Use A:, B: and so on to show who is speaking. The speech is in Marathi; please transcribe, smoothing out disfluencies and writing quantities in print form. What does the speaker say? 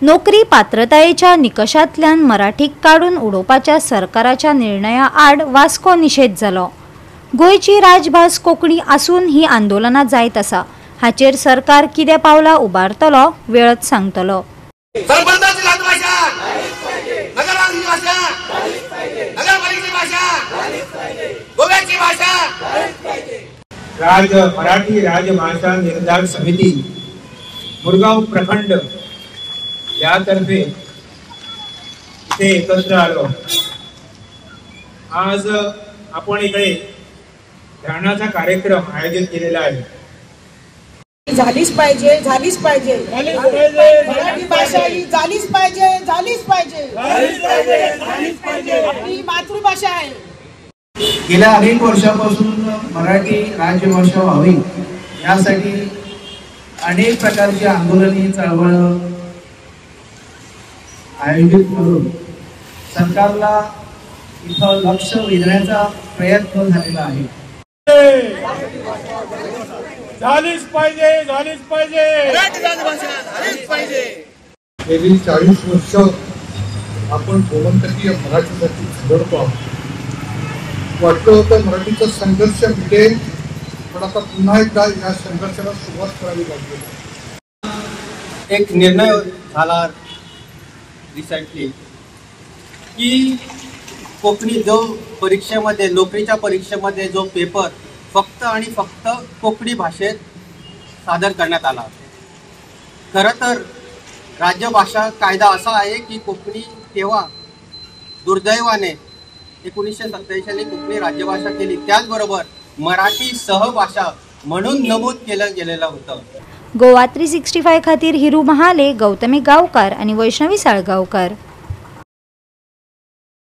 A: नोकरी पात्रतायेच्या निकषांतल्यान मराठीक काढून उडोवपाच्या सरकाराच्या निर्णया आड वास्को निषेध जालो। गोयची राजभास कोंकणी आसून ही आंदोलनां जायत आसा। हाचेर सरकार कितें पावलां उबारतलो वेळच सांगतलो।
B: मराठी राजभाषा निर्धार समिती मुरगाव प्रखंड यातर्फे इथे एकत्र आलो। आज आपण इकडे ध्यानाचा कार्यक्रम आयोजित केलेला आहे।
C: झालीच पाहिजे, झालीच पाहिजे, मराठी भाषा ही झालीच पाहिजे, झालीच पाहिजे, आपली मातृभाषा आहे।
D: गेल्या अनेक वर्षापासून मराठी राजभाषा व्हावी यासाठी अनेक प्रकारची आंदोलने चळवळ आयोजित करून सरकारला इथं लक्ष वेधण्याचा प्रयत्न झालेला आहे।
B: झालीच पाहिजे, झालीच पाहिजे, झालीच पाहिजे।
E: गेली 40 वर्ष आपण गोमंतकीय मराठीसाठी झगडतो। वाटलं होतं मराठीचा संघर्ष मिटेल, पण आता पुन्हा एकदा या संघर्षाला सुरुवात करावी लागेल।
F: एक निर्णय झाला रिसेंटली की कोकणी जो परीक्षेमध्ये नोकरीच्या परीक्षेमध्ये जो पेपर फक्त आणि फक्त कोकणी भाषेत सादर करण्यात आला। खरं तर राज्यभाषा कायदा असा आहे की कोकणी तेव्हा दुर्दैवाने 1987 साली कोकणी राज्यभाषा केली, त्याचबरोबर मराठी सहभाषा म्हणून नमूद केलं गेलेलं होतं।
A: गोवा 365 खातीर हिरू महाले, गौतमी गावकार आणि वैष्णवी साळगावकर।